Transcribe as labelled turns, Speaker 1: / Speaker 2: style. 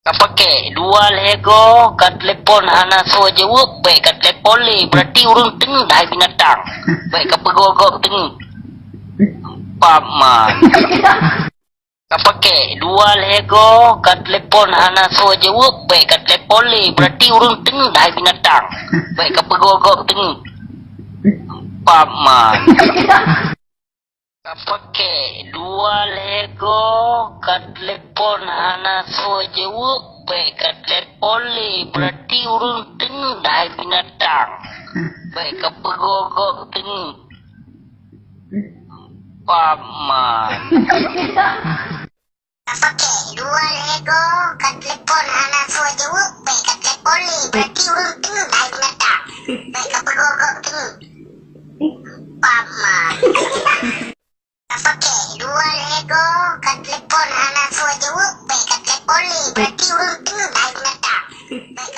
Speaker 1: Tak pakai dua lego kat telepon hana so jawab baik kat telepon le berarti urang teng dah binatang. Baik ka pegogok teng. Paman. Tak pakai dua lego kat telepon hana so jawab baik kat telepon le berarti urang teng dah binatang. Baik ka pegogok teng. Paman. Tak pakai dua lego kat telepon hana so jawab baik kat telepon le berarti urang teng dah binatang. Baik ka pegogok teng. Paman.
Speaker 2: Tak pakai dua lego kat telepon hana so jawab baik kat telepon le berarti urang teng dah binatang. Baik ka pegogok teng. Paman. Tak pakai dua lego kat telepon hana so jawab baik kat telepon le berarti urang teng dah binatang. Baik